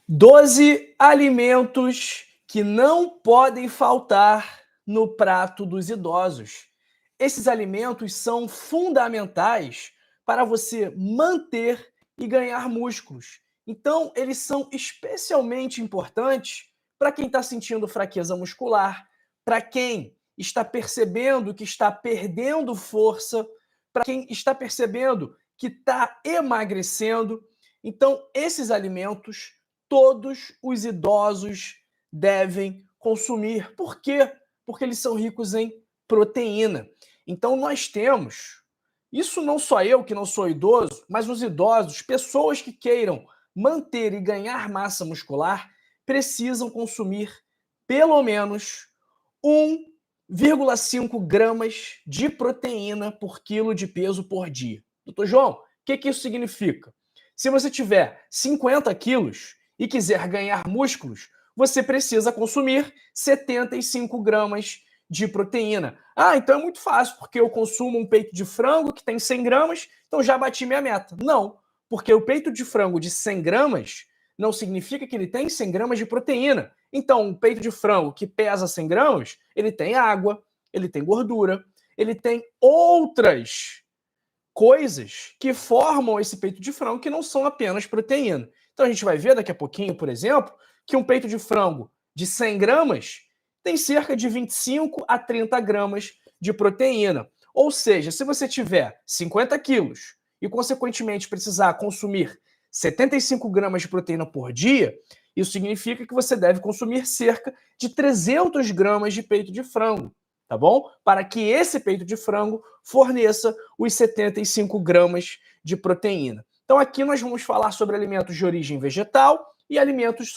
12 alimentos que não podem faltar no prato dos idosos. Esses alimentos são fundamentais para você manter e ganhar músculos. Então, eles são especialmente importantes para quem está sentindo fraqueza muscular, para quem está percebendo que está perdendo força, para quem está percebendo que está emagrecendo. Então, esses alimentos todos os idosos devem consumir. Por quê? Porque eles são ricos em proteína. Então nós temos, isso não só eu que não sou idoso, mas os idosos, pessoas que queiram manter e ganhar massa muscular, precisam consumir pelo menos 1,5 gramas de proteína por quilo de peso por dia. Doutor João, o que isso significa? Se você tiver 50 quilos e quiser ganhar músculos, você precisa consumir 75 gramas de proteína. Ah, então é muito fácil, porque eu consumo um peito de frango que tem 100 gramas, então já bati minha meta. Não, porque o peito de frango de 100 gramas não significa que ele tem 100 gramas de proteína. Então, um peito de frango que pesa 100 gramas, ele tem água, ele tem gordura, ele tem outras coisas que formam esse peito de frango que não são apenas proteína. Então a gente vai ver daqui a pouquinho, por exemplo, que um peito de frango de 100 gramas tem cerca de 25 a 30 gramas de proteína. Ou seja, se você tiver 50 quilos e, consequentemente, precisar consumir 75 gramas de proteína por dia, isso significa que você deve consumir cerca de 300 gramas de peito de frango, tá bom? Para que esse peito de frango forneça os 75 gramas de proteína. Então aqui nós vamos falar sobre alimentos de origem vegetal e alimentos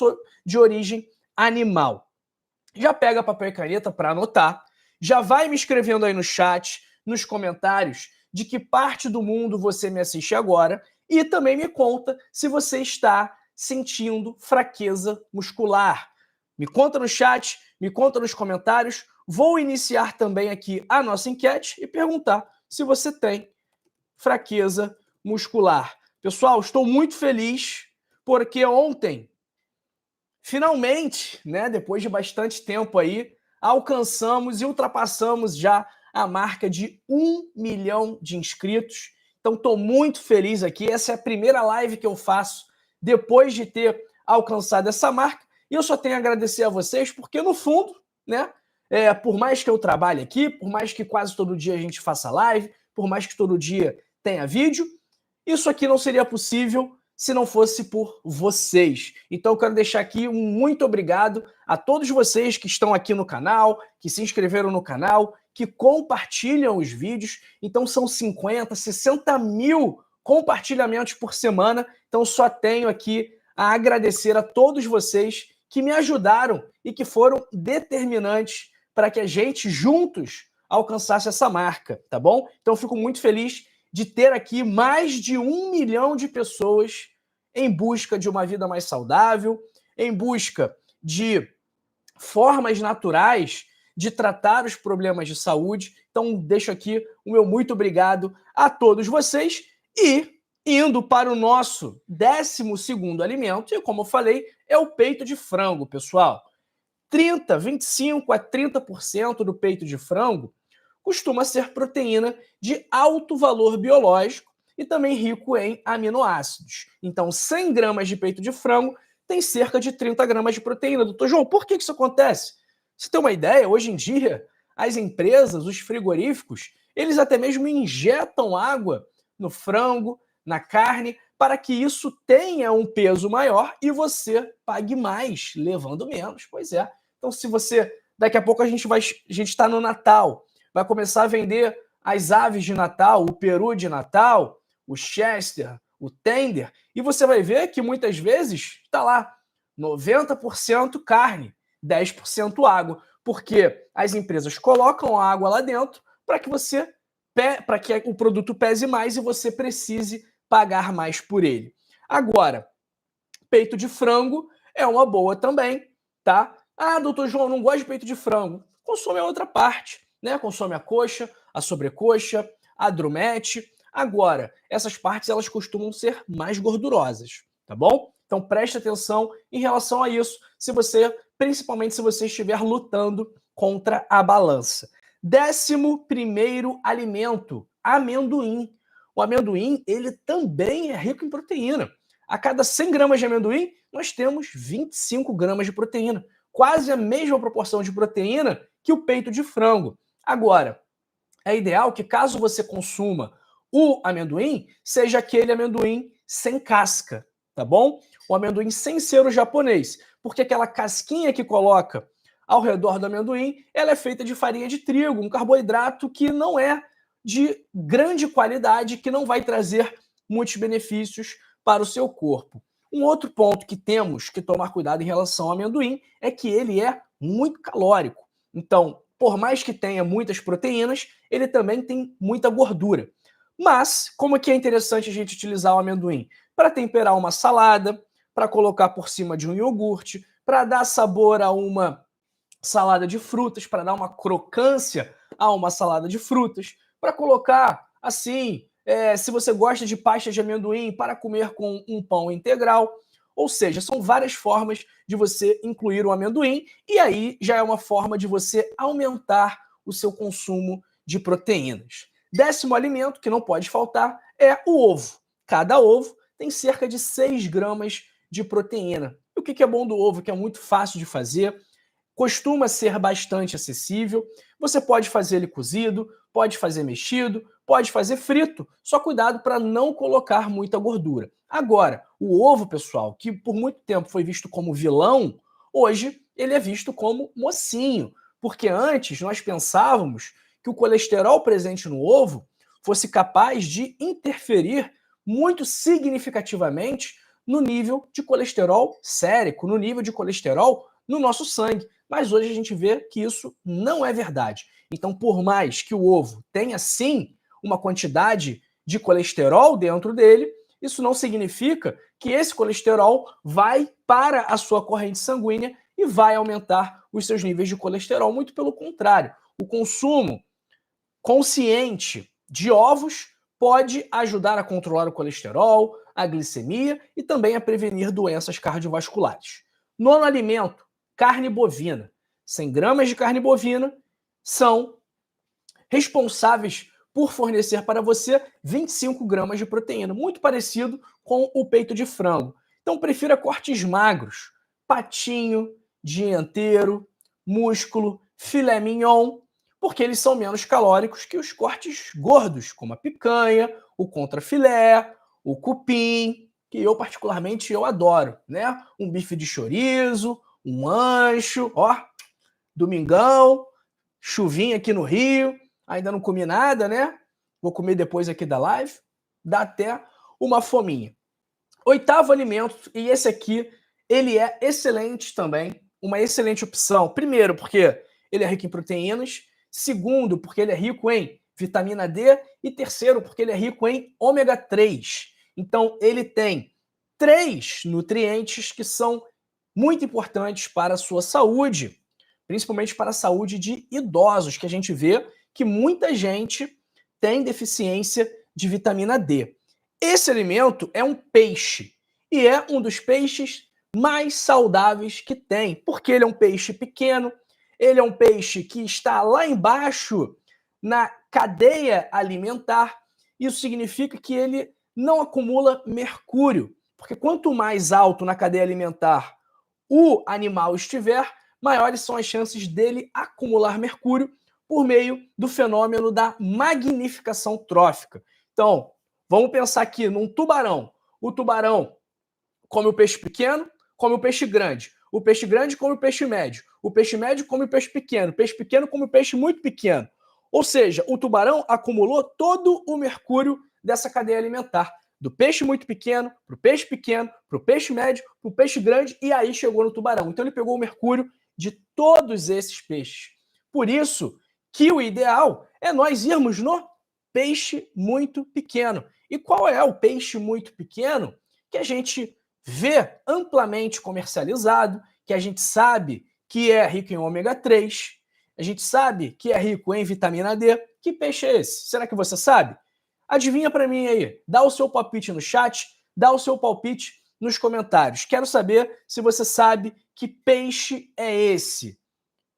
de origem animal. Já pega papel e caneta para anotar, já vai me escrevendo aí no chat, nos comentários, de que parte do mundo você me assiste agora e também me conta se você está sentindo fraqueza muscular. Me conta no chat, me conta nos comentários. Vou iniciar também aqui a nossa enquete e perguntar se você tem fraqueza muscular. Pessoal, estou muito feliz porque ontem, finalmente, né, depois de bastante tempo aí, alcançamos e ultrapassamos já a marca de 1 milhão de inscritos. Então estou muito feliz aqui. Essa é a primeira live que eu faço depois de ter alcançado essa marca. E eu só tenho a agradecer a vocês, porque no fundo, né, por mais que eu trabalhe aqui, por mais que quase todo dia a gente faça live, por mais que todo dia tenha vídeo, isso aqui não seria possível se não fosse por vocês. Então eu quero deixar aqui um muito obrigado a todos vocês que estão aqui no canal, que se inscreveram no canal, que compartilham os vídeos. Então são 50, 60 mil compartilhamentos por semana. Então só tenho aqui a agradecer a todos vocês que me ajudaram e que foram determinantes para que a gente juntos alcançasse essa marca, tá bom? Então eu fico muito feliz de ter aqui mais de 1 milhão de pessoas em busca de uma vida mais saudável, em busca de formas naturais de tratar os problemas de saúde. Então, deixo aqui o meu muito obrigado a todos vocês e indo para o nosso 12º alimento, e como eu falei, é o peito de frango, pessoal. 25 a 30% do peito de frango costuma ser proteína de alto valor biológico e também rico em aminoácidos. Então, 100 gramas de peito de frango tem cerca de 30 gramas de proteína. Doutor João, por que isso acontece? Você tem uma ideia? Hoje em dia, as empresas, os frigoríficos, eles até mesmo injetam água no frango, na carne, para que isso tenha um peso maior e você pague mais, levando menos. Pois é. Então, se você... Daqui a pouco a gente está no Natal, vai começar a vender as aves de Natal, o peru de Natal, o Chester, o Tender, e você vai ver que muitas vezes está lá 90% carne, 10% água, porque as empresas colocam a água lá dentro para que o produto pese mais e você precise pagar mais por ele. Agora, peito de frango é uma boa também, tá? Ah, doutor João, não gosto de peito de frango. Consome a outra parte, né? Consome a coxa, a sobrecoxa, a drumete. Agora, essas partes elas costumam ser mais gordurosas, tá bom? Então preste atenção em relação a isso, principalmente se você estiver lutando contra a balança. 11º alimento, amendoim. O amendoim, ele também é rico em proteína. A cada 100 gramas de amendoim, nós temos 25 gramas de proteína. Quase a mesma proporção de proteína que o peito de frango. Agora, é ideal que caso você consuma o amendoim, seja aquele amendoim sem casca, tá bom? O amendoim sem ser o japonês, porque aquela casquinha que coloca ao redor do amendoim, ela é feita de farinha de trigo, um carboidrato que não é de grande qualidade, que não vai trazer muitos benefícios para o seu corpo. Um outro ponto que temos que tomar cuidado em relação ao amendoim é que ele é muito calórico. Então, por mais que tenha muitas proteínas, ele também tem muita gordura. Mas, como é que é interessante a gente utilizar o amendoim? Para temperar uma salada, para colocar por cima de um iogurte, para dar sabor a uma salada de frutas, para dar uma crocância a uma salada de frutas, para colocar assim, se você gosta de pasta de amendoim, para comer com um pão integral. Ou seja, são várias formas de você incluir o amendoim e aí já é uma forma de você aumentar o seu consumo de proteínas. 10º alimento que não pode faltar é o ovo. Cada ovo tem cerca de 6 gramas de proteína. E o que é bom do ovo? Que é muito fácil de fazer, costuma ser bastante acessível. Você pode fazer ele cozido, pode fazer mexido, pode fazer frito. Só cuidado para não colocar muita gordura. Agora, o ovo, pessoal, que por muito tempo foi visto como vilão, hoje ele é visto como mocinho. Porque antes nós pensávamos que o colesterol presente no ovo fosse capaz de interferir muito significativamente no nível de colesterol sérico, no nível de colesterol no nosso sangue. Mas hoje a gente vê que isso não é verdade. Então, por mais que o ovo tenha, sim, uma quantidade de colesterol dentro dele, isso não significa que esse colesterol vai para a sua corrente sanguínea e vai aumentar os seus níveis de colesterol. Muito pelo contrário. O consumo consciente de ovos pode ajudar a controlar o colesterol, a glicemia e também a prevenir doenças cardiovasculares. 9º alimento, carne bovina. 100 gramas de carne bovina são responsáveis por fornecer para você 25 gramas de proteína, muito parecido com o peito de frango. Então, prefira cortes magros, patinho, dianteiro, músculo, filé mignon, porque eles são menos calóricos que os cortes gordos, como a picanha, o contrafilé, o cupim, que eu particularmente adoro, né? Um bife de chorizo, um ancho, ó, domingão, chuvinha aqui no Rio, ainda não comi nada, né? Vou comer depois aqui da live, dá até uma fominha. 8º alimento, e esse aqui, ele é excelente também, uma excelente opção. Primeiro, porque ele é rico em proteínas. Segundo, porque ele é rico em vitamina D. E terceiro, porque ele é rico em ômega 3. Então, ele tem 3 nutrientes que são muito importantes para a sua saúde, principalmente para a saúde de idosos, que a gente vê que muita gente tem deficiência de vitamina D. Esse alimento é um peixe e é um dos peixes mais saudáveis que tem, porque ele é um peixe pequeno, ele é um peixe que está lá embaixo na cadeia alimentar. Isso significa que ele não acumula mercúrio, porque quanto mais alto na cadeia alimentar o animal estiver, maiores são as chances dele acumular mercúrio por meio do fenômeno da magnificação trófica. Então, vamos pensar aqui num tubarão. O tubarão come o peixe pequeno, come o peixe grande. O peixe grande come o peixe médio. O peixe médio come o peixe pequeno. O peixe pequeno come o peixe muito pequeno. Ou seja, o tubarão acumulou todo o mercúrio dessa cadeia alimentar. Do peixe muito pequeno, para o peixe médio, para o peixe grande, e aí chegou no tubarão. Então ele pegou o mercúrio de todos esses peixes. Por isso que o ideal é nós irmos no peixe muito pequeno. E qual é o peixe muito pequeno que a gente vê amplamente comercializado, que a gente sabe que é rico em ômega 3, a gente sabe que é rico em vitamina D? Que peixe é esse? Será que você sabe? Adivinha para mim aí, dá o seu palpite no chat, dá o seu palpite nos comentários. Quero saber se você sabe que peixe é esse.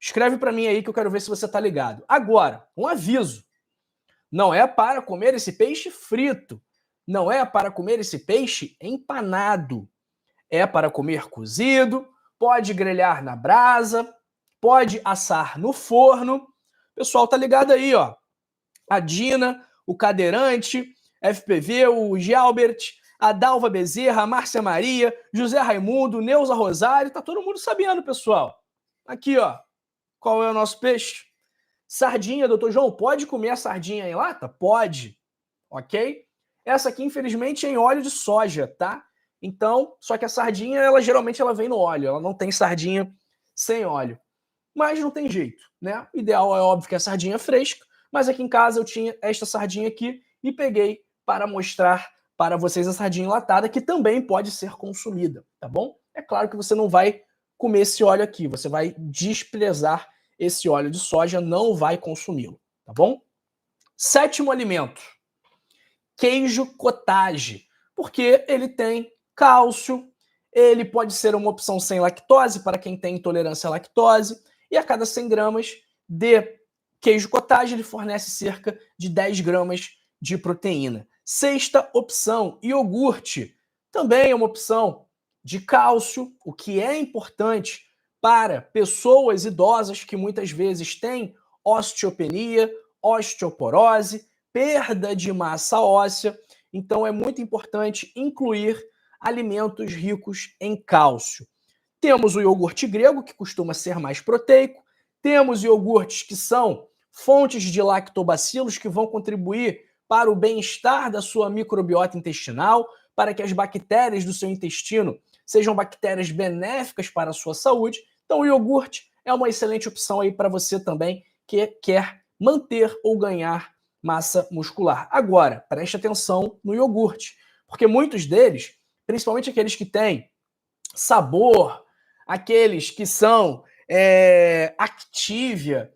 Escreve para mim aí que eu quero ver se você está ligado. Agora, um aviso. Não é para comer esse peixe frito. Não é para comer esse peixe empanado. É para comer cozido, pode grelhar na brasa, pode assar no forno. O pessoal tá ligado aí, ó. A Dina, o Cadeirante, FPV, o Gialbert, a Dalva Bezerra, a Márcia Maria, José Raimundo, Neuza Rosário, tá todo mundo sabendo, pessoal. Aqui, ó. Qual é o nosso peixe? Sardinha, doutor João, pode comer a sardinha em lata? Pode, ok? Essa aqui, infelizmente, é em óleo de soja, tá? Então, só que a sardinha, geralmente ela vem no óleo, ela não tem sardinha sem óleo. Mas não tem jeito, né? O ideal é óbvio que a sardinha é fresca, mas aqui em casa eu tinha esta sardinha aqui e peguei para mostrar para vocês a sardinha enlatada, que também pode ser consumida, tá bom? É claro que você não vai comer esse óleo aqui, você vai desprezar esse óleo de soja, não vai consumi-lo, tá bom? Sétimo alimento, queijo cottage, porque ele tem cálcio, ele pode ser uma opção sem lactose para quem tem intolerância à lactose, e a cada 100 gramas de queijo cottage ele fornece cerca de 10 gramas de proteína. Sexta opção, iogurte, também é uma opção de cálcio, o que é importante para pessoas idosas que muitas vezes têm osteopenia, osteoporose, perda de massa óssea. Então é muito importante incluir alimentos ricos em cálcio. Temos o iogurte grego, que costuma ser mais proteico. Temos iogurtes que são fontes de lactobacilos, que vão contribuir para o bem-estar da sua microbiota intestinal, para que as bactérias do seu intestino sejam bactérias benéficas para a sua saúde. Então o iogurte é uma excelente opção aí para você também que quer manter ou ganhar massa muscular. Agora, preste atenção no iogurte, porque muitos deles, principalmente aqueles que têm sabor, aqueles que são Activia,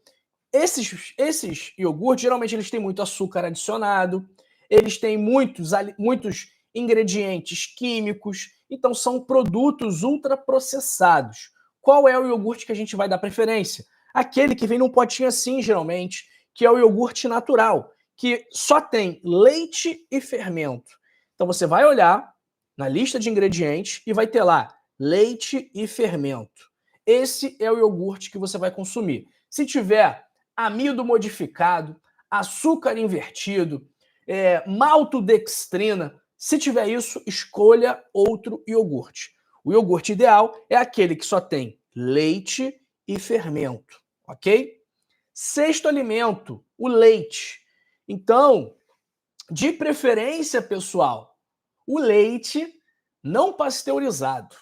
esses iogurtes, geralmente eles têm muito açúcar adicionado, eles têm muitos ingredientes químicos, então são produtos ultraprocessados. Qual é o iogurte que a gente vai dar preferência? Aquele que vem num potinho assim, geralmente, que é o iogurte natural, que só tem leite e fermento. Então você vai olhar na lista de ingredientes e vai ter lá leite e fermento. Esse é o iogurte que você vai consumir. Se tiver amido modificado, açúcar invertido, maltodextrina, se tiver isso, escolha outro iogurte. O iogurte ideal é aquele que só tem leite e fermento, ok? Sexto alimento, o leite. Então, de preferência, pessoal, o leite não pasteurizado,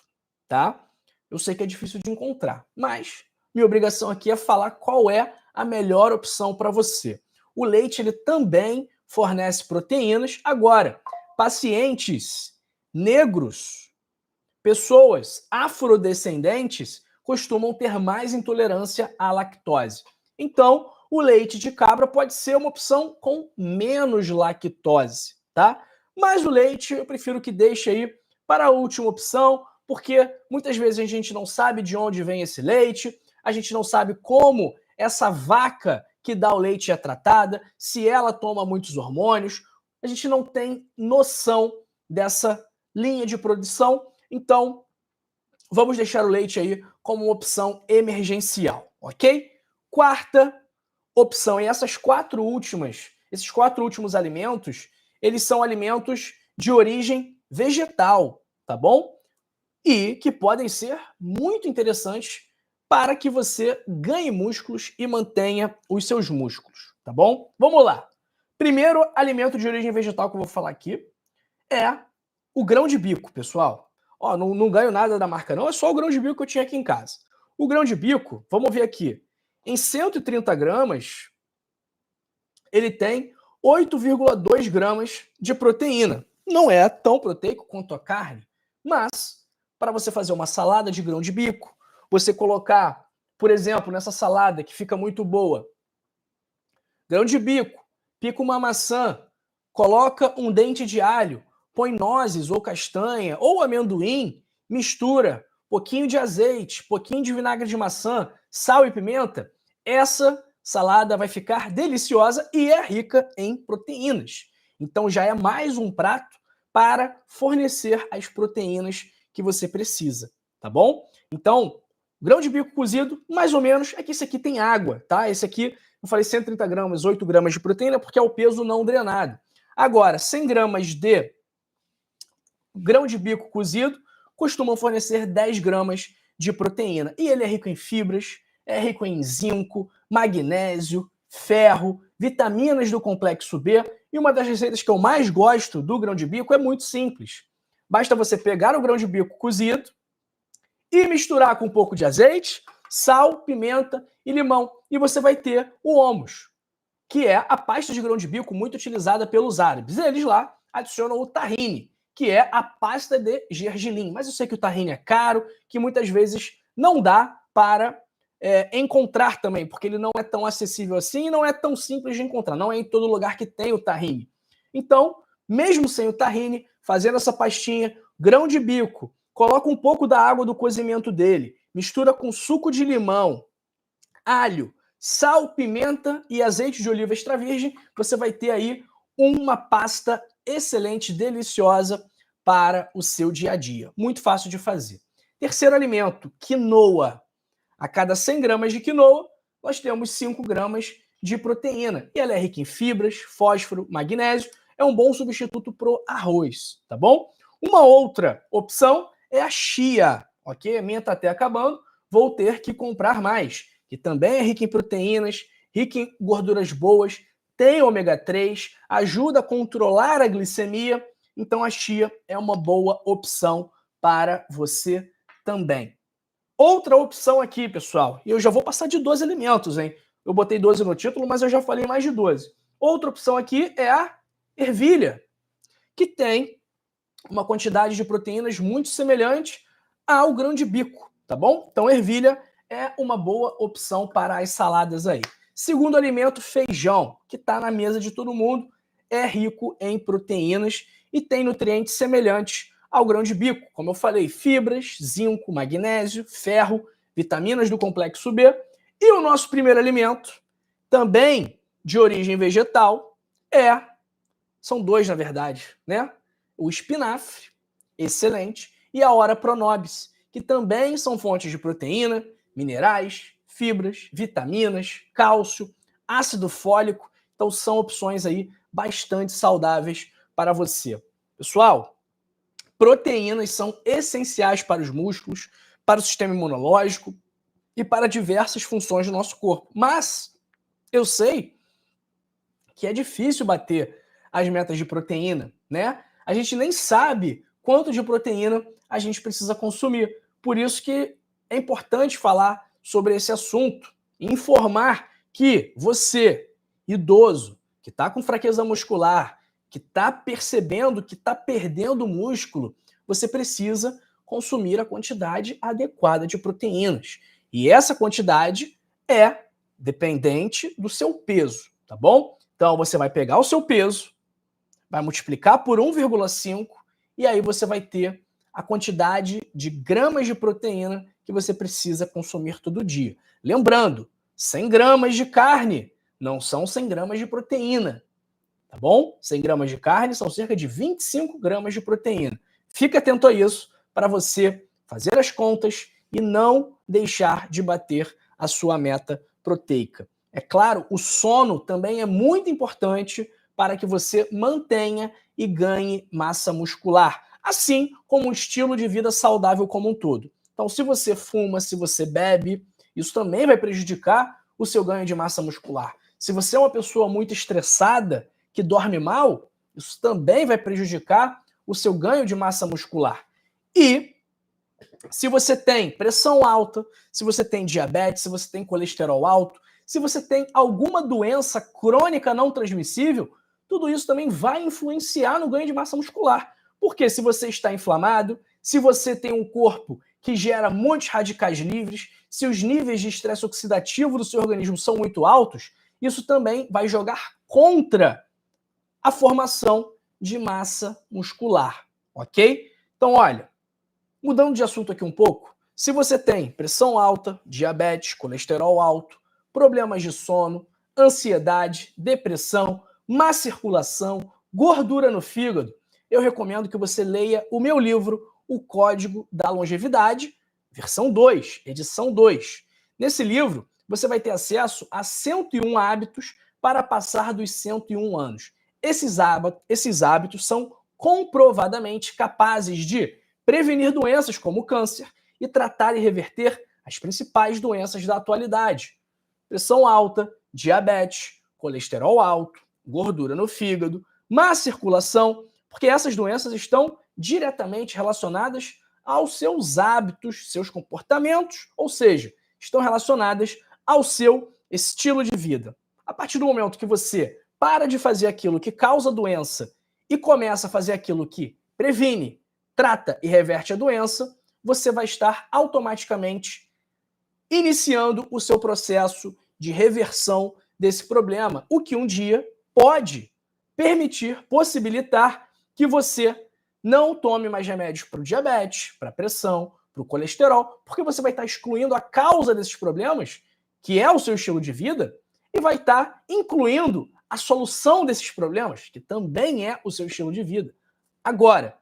tá? Eu sei que é difícil de encontrar, mas minha obrigação aqui é falar qual é a melhor opção para você. O leite ele também fornece proteínas. Agora, pacientes negros, pessoas afrodescendentes costumam ter mais intolerância à lactose. Então, o leite de cabra pode ser uma opção com menos lactose, tá? Mas o leite eu prefiro que deixe aí para a última opção, porque muitas vezes a gente não sabe de onde vem esse leite, a gente não sabe como essa vaca que dá o leite é tratada, se ela toma muitos hormônios, a gente não tem noção dessa linha de produção, então vamos deixar o leite aí como uma opção emergencial, ok? Quarta opção, e esses quatro últimos alimentos, eles são alimentos de origem vegetal, tá bom? E que podem ser muito interessantes para que você ganhe músculos e mantenha os seus músculos, tá bom? Vamos lá. Primeiro alimento de origem vegetal que eu vou falar aqui é o grão de bico, pessoal. Ó, não ganho nada da marca não, é só o grão de bico que eu tinha aqui em casa. O grão de bico, vamos ver aqui, em 130 gramas, ele tem 8,2 gramas de proteína. Não é tão proteico quanto a carne, mas para você fazer uma salada de grão de bico, você colocar, por exemplo, nessa salada que fica muito boa, grão de bico, pica uma maçã, coloca um dente de alho, põe nozes ou castanha ou amendoim, mistura pouquinho de azeite, pouquinho de vinagre de maçã, sal e pimenta, essa salada vai ficar deliciosa e é rica em proteínas. Então já é mais um prato para fornecer as proteínas que você precisa, tá bom? Então, grão de bico cozido, mais ou menos, é que esse aqui tem água, tá? Esse aqui, eu falei 130 gramas, 8 gramas de proteína, porque é o peso não drenado. Agora, 100 gramas de grão de bico cozido costumam fornecer 10 gramas de proteína. E ele é rico em fibras, é rico em zinco, magnésio, ferro, vitaminas do complexo B. E uma das receitas que eu mais gosto do grão de bico é muito simples. Basta você pegar o grão de bico cozido e misturar com um pouco de azeite, sal, pimenta e limão. E você vai ter o hummus, que é a pasta de grão de bico muito utilizada pelos árabes. Eles lá adicionam o tahine, que é a pasta de gergelim. Mas eu sei que o tahine é caro, que muitas vezes não dá para encontrar também, porque ele não é tão acessível assim e não é tão simples de encontrar. Não é em todo lugar que tem o tahine. Então, mesmo sem o tahine, fazendo essa pastinha, grão de bico, coloca um pouco da água do cozimento dele, mistura com suco de limão, alho, sal, pimenta e azeite de oliva extra virgem, você vai ter aí uma pasta excelente, deliciosa para o seu dia a dia. Muito fácil de fazer. Terceiro alimento, quinoa. A cada 100 gramas de quinoa, nós temos 5 gramas de proteína. E ela é rica em fibras, fósforo, magnésio. É um bom substituto para o arroz, tá bom? Uma outra opção é a chia, ok? A minha está até acabando, vou ter que comprar mais. Que também é rica em proteínas, rica em gorduras boas, tem ômega 3, ajuda a controlar a glicemia. Então a chia é uma boa opção para você também. Outra opção aqui, pessoal, e eu já vou passar de 12 alimentos, hein? Eu botei 12 no título, mas eu já falei mais de 12. Outra opção aqui é a ervilha, que tem uma quantidade de proteínas muito semelhante ao grão de bico, tá bom? Então, ervilha é uma boa opção para as saladas aí. Segundo alimento, feijão, que está na mesa de todo mundo, é rico em proteínas e tem nutrientes semelhantes ao grão de bico. Como eu falei, fibras, zinco, magnésio, ferro, vitaminas do complexo B. E o nosso primeiro alimento, também de origem vegetal, são dois na verdade, né? O espinafre, excelente, e a ora pronobis, que também são fontes de proteína, minerais, fibras, vitaminas, cálcio, ácido fólico. Então são opções aí bastante saudáveis para você. Pessoal, proteínas são essenciais para os músculos, para o sistema imunológico e para diversas funções do nosso corpo. Mas eu sei que é difícil bater as metas de proteína, né? A gente nem sabe quanto de proteína a gente precisa consumir. Por isso que é importante falar sobre esse assunto e informar que você, idoso, que está com fraqueza muscular, que está percebendo que está perdendo músculo, você precisa consumir a quantidade adequada de proteínas. E essa quantidade é dependente do seu peso, tá bom? Então você vai pegar o seu peso, vai multiplicar por 1,5 e aí você vai ter a quantidade de gramas de proteína que você precisa consumir todo dia. Lembrando, 100 gramas de carne não são 100 gramas de proteína, tá bom? 100 gramas de carne são cerca de 25 gramas de proteína. Fica atento a isso para você fazer as contas e não deixar de bater a sua meta proteica. É claro, o sono também é muito importante para que você mantenha e ganhe massa muscular, assim como um estilo de vida saudável como um todo. Então, se você fuma, se você bebe, isso também vai prejudicar o seu ganho de massa muscular. Se você é uma pessoa muito estressada, que dorme mal, isso também vai prejudicar o seu ganho de massa muscular. E se você tem pressão alta, se você tem diabetes, se você tem colesterol alto, se você tem alguma doença crônica não transmissível, tudo isso também vai influenciar no ganho de massa muscular. Porque se você está inflamado, se você tem um corpo que gera muitos radicais livres, se os níveis de estresse oxidativo do seu organismo são muito altos, isso também vai jogar contra a formação de massa muscular, ok? Então, olha, mudando de assunto aqui um pouco, se você tem pressão alta, diabetes, colesterol alto, problemas de sono, ansiedade, depressão, má circulação, gordura no fígado, eu recomendo que você leia o meu livro, O Código da Longevidade, versão 2, edição 2. Nesse livro, você vai ter acesso a 101 hábitos para passar dos 101 anos. Esses hábitos são comprovadamente capazes de prevenir doenças como o câncer e tratar e reverter as principais doenças da atualidade. Pressão alta, diabetes, colesterol alto, gordura no fígado, má circulação, porque essas doenças estão diretamente relacionadas aos seus hábitos, seus comportamentos, ou seja, estão relacionadas ao seu estilo de vida. A partir do momento que você para de fazer aquilo que causa doença e começa a fazer aquilo que previne, trata e reverte a doença, você vai estar automaticamente iniciando o seu processo de reversão desse problema, o que um dia pode permitir, possibilitar que você não tome mais remédios para o diabetes, para a pressão, para o colesterol, porque você vai estar excluindo a causa desses problemas, que é o seu estilo de vida, e vai estar incluindo a solução desses problemas, que também é o seu estilo de vida. Agora,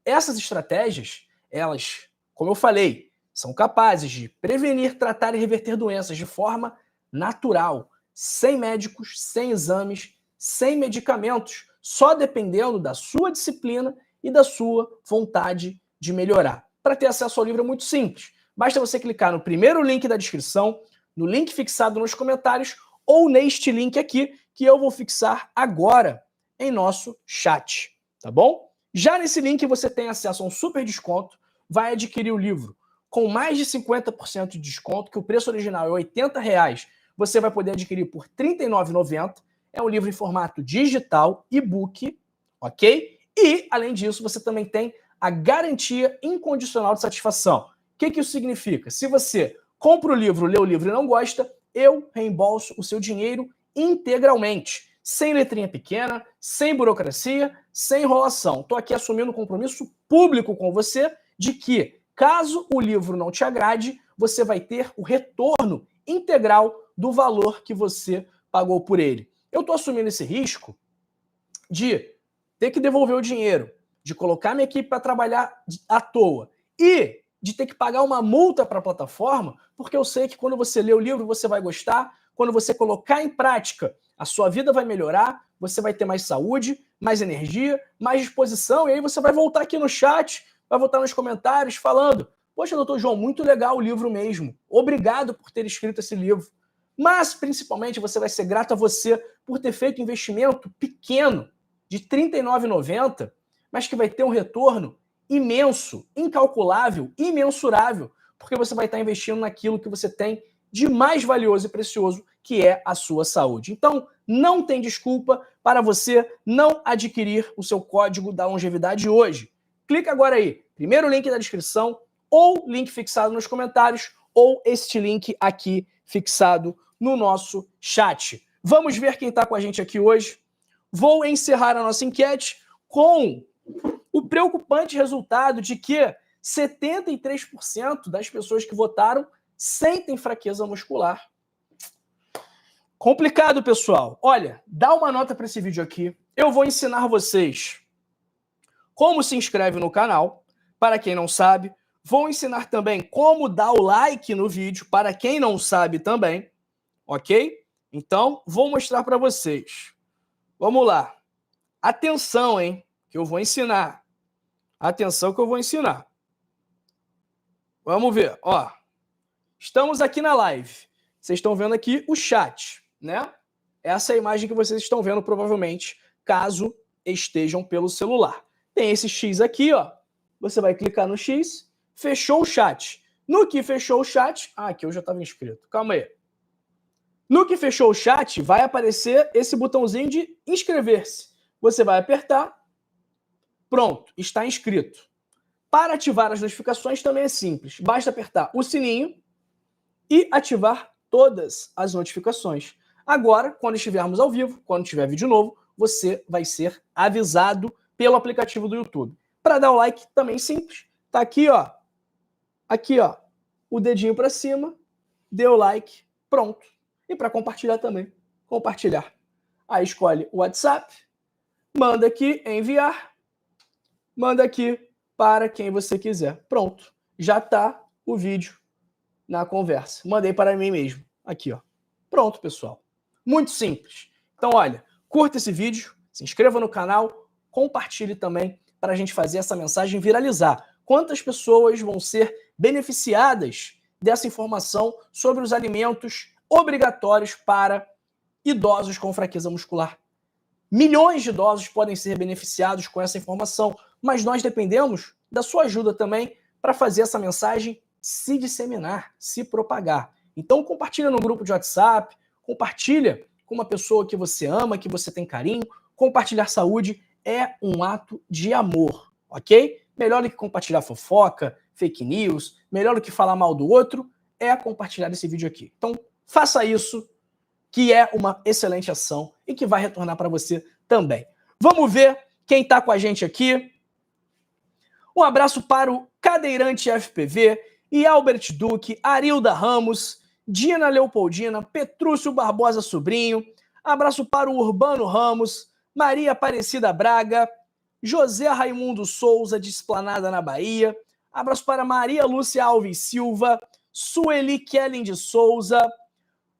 essas estratégias, elas, como eu falei, são capazes de prevenir, tratar e reverter doenças de forma natural, sem médicos, sem exames, sem medicamentos, só dependendo da sua disciplina e da sua vontade de melhorar. Para ter acesso ao livro é muito simples. Basta você clicar no primeiro link da descrição, no link fixado nos comentários ou neste link aqui, que eu vou fixar agora em nosso chat, tá bom? Já nesse link você tem acesso a um super desconto, vai adquirir o livro com mais de 50% de desconto, que o preço original é R$ 80,00, você vai poder adquirir por R$ 39,90. É um livro em formato digital, e-book, ok? E, além disso, você também tem a garantia incondicional de satisfação. O que isso significa? Se você compra o livro, lê o livro e não gosta, eu reembolso o seu dinheiro integralmente, sem letrinha pequena, sem burocracia, sem enrolação. Estou aqui assumindo um compromisso público com você de que, caso o livro não te agrade, você vai ter o retorno integral do valor que você pagou por ele. Eu estou assumindo esse risco de ter que devolver o dinheiro, de colocar minha equipe para trabalhar à toa e de ter que pagar uma multa para a plataforma, porque eu sei que quando você lê o livro você vai gostar, quando você colocar em prática, a sua vida vai melhorar, você vai ter mais saúde, mais energia, mais disposição, e aí você vai voltar aqui no chat, vai voltar nos comentários falando: poxa, doutor João, muito legal o livro mesmo, obrigado por ter escrito esse livro. Mas, principalmente, você vai ser grato a você por ter feito um investimento pequeno, de R$ 39,90, mas que vai ter um retorno imenso, incalculável, imensurável, porque você vai estar investindo naquilo que você tem de mais valioso e precioso, que é a sua saúde. Então, não tem desculpa para você não adquirir o seu código da longevidade hoje. Clica agora aí, primeiro link da descrição, ou link fixado nos comentários, ou este link aqui fixado no nosso chat. Vamos ver quem está com a gente aqui hoje. Vou encerrar a nossa enquete com o preocupante resultado de que 73% das pessoas que votaram sentem fraqueza muscular. Complicado, pessoal. Olha, dá uma nota para esse vídeo aqui. Eu vou ensinar vocês como se inscreve no canal, para quem não sabe. Vou ensinar também como dar o like no vídeo, para quem não sabe também. Ok? Então, vou mostrar para vocês. Vamos lá. Atenção, hein? Que eu vou ensinar. Atenção que eu vou ensinar. Vamos ver, ó. Estamos aqui na live. Vocês estão vendo aqui o chat, né? Essa é a imagem que vocês estão vendo, provavelmente, caso estejam pelo celular. Tem esse X aqui, ó. Você vai clicar no X, fechou o chat. No que fechou o chat... Ah, aqui eu já estava inscrito. Calma aí. No que fechou o chat, vai aparecer esse botãozinho de inscrever-se. Você vai apertar. Pronto, está inscrito. Para ativar as notificações também é simples. Basta apertar o sininho e ativar todas as notificações. Agora, quando estivermos ao vivo, quando tiver vídeo novo, você vai ser avisado pelo aplicativo do YouTube. Para dar o like também simples, tá aqui, ó. Aqui, ó, o dedinho para cima, deu like, pronto. E para compartilhar também, compartilhar. Aí escolhe o WhatsApp, manda aqui enviar, manda aqui para quem você quiser. Pronto, já tá o vídeo na conversa. Mandei para mim mesmo, aqui, ó. Pronto, pessoal. Muito simples. Então, olha, curta esse vídeo, se inscreva no canal, compartilhe também para a gente fazer essa mensagem viralizar. Quantas pessoas vão ser beneficiadas dessa informação sobre os alimentos obrigatórios para idosos com fraqueza muscular? Milhões de idosos podem ser beneficiados com essa informação, mas nós dependemos da sua ajuda também para fazer essa mensagem se disseminar, se propagar. Então compartilha no grupo de WhatsApp, compartilha com uma pessoa que você ama, que você tem carinho. Compartilhar saúde é um ato de amor, ok? Melhor do que compartilhar fofoca, fake news, melhor do que falar mal do outro, é compartilhar esse vídeo aqui. Então, faça isso, que é uma excelente ação e que vai retornar para você também. Vamos ver quem está com a gente aqui. Um abraço para o Cadeirante FPV, e Albert Duque, Arilda Ramos, Dina Leopoldina, Petrúcio Barbosa Sobrinho. Abraço para o Urbano Ramos, Maria Aparecida Braga, José Raimundo Souza, de Esplanada na Bahia. Abraço para Maria Lúcia Alves Silva, Sueli Kellen de Souza.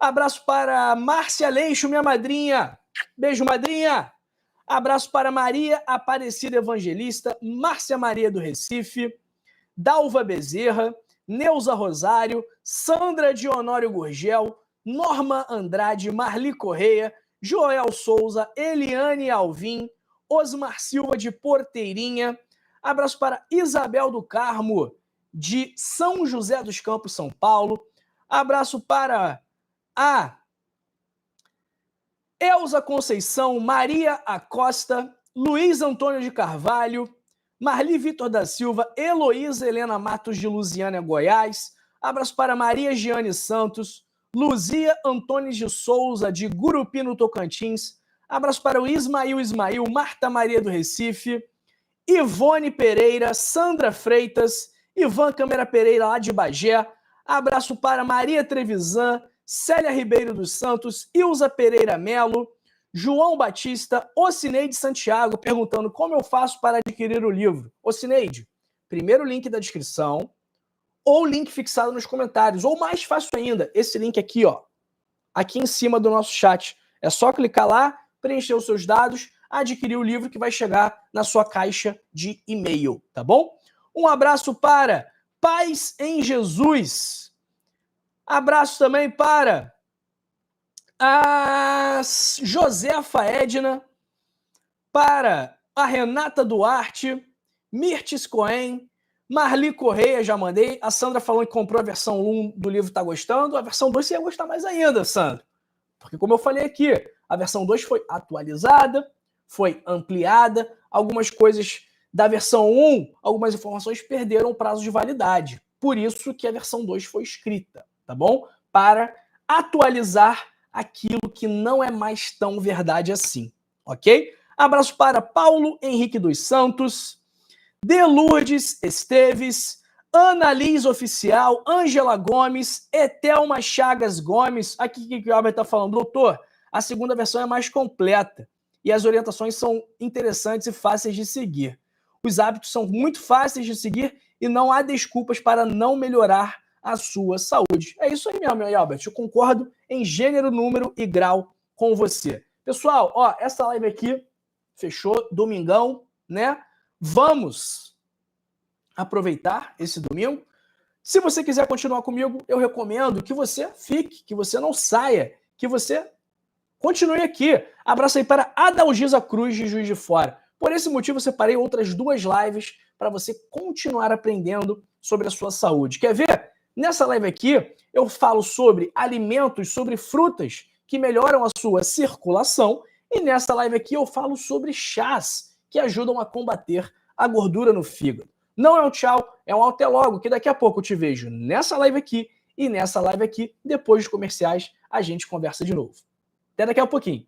Abraço para Márcia Leixo, minha madrinha. Beijo, madrinha. Abraço para Maria Aparecida Evangelista, Márcia Maria do Recife, Dalva Bezerra, Neuza Rosário, Sandra de Honório Gurgel, Norma Andrade, Marli Correia, Joel Souza, Eliane Alvim, Osmar Silva de Porteirinha. Abraço para Isabel do Carmo, de São José dos Campos, São Paulo. Abraço para a Elza Conceição, Maria Acosta, Luiz Antônio de Carvalho, Marli Vitor da Silva, Heloísa Helena Matos de Lusiânia, Goiás. Abraço para Maria Giane Santos, Luzia Antônio de Souza, de Gurupi, no Tocantins. Abraço para o Ismael, Marta Maria do Recife, Ivone Pereira, Sandra Freitas, Ivan Câmara Pereira, lá de Bagé. Abraço para Maria Trevisan, Célia Ribeiro dos Santos, Ilza Pereira Melo, João Batista, Ocineide Santiago, perguntando como eu faço para adquirir o livro. Ocineide, primeiro link da descrição, ou link fixado nos comentários, ou mais fácil ainda, esse link aqui, ó, aqui em cima do nosso chat. É só clicar lá, preencher os seus dados, adquirir o livro que vai chegar na sua caixa de e-mail, tá bom? Um abraço para Paz em Jesus. Abraço também para a Josefa Edna, para a Renata Duarte, Mirtes Cohen, Marli Correia, já mandei. A Sandra falou que comprou a versão 1 do livro, tá gostando. A versão 2 você ia gostar mais ainda, Sandra. Porque como eu falei aqui, a versão 2 foi atualizada, foi ampliada, algumas coisas da versão 1, algumas informações perderam o prazo de validade. Por isso que a versão 2 foi escrita, tá bom? Para atualizar aquilo que não é mais tão verdade assim, ok? Abraço para Paulo Henrique dos Santos, Delurdes Esteves, Ana Liz Oficial, Ângela Gomes, Etelma Chagas Gomes. Aqui que o Albert está falando, doutor, a segunda versão é mais completa e as orientações são interessantes e fáceis de seguir. Os hábitos são muito fáceis de seguir e não há desculpas para não melhorar a sua saúde. É isso aí mesmo, Albert. Eu concordo em gênero, número e grau com você. Pessoal, ó, essa live aqui fechou, domingão, né? Vamos aproveitar esse domingo. Se você quiser continuar comigo, eu recomendo que você fique, que você não saia, que você continue aqui. Abraço aí para Adalgisa Cruz, de Juiz de Fora. Por esse motivo, eu separei outras 2 lives para você continuar aprendendo sobre a sua saúde. Quer ver? Nessa live aqui, eu falo sobre alimentos, sobre frutas que melhoram a sua circulação. E nessa live aqui, eu falo sobre chás que ajudam a combater a gordura no fígado. Não é um tchau, é um até logo, que daqui a pouco eu te vejo nessa live aqui e nessa live aqui, depois dos comerciais, a gente conversa de novo. Até daqui a pouquinho.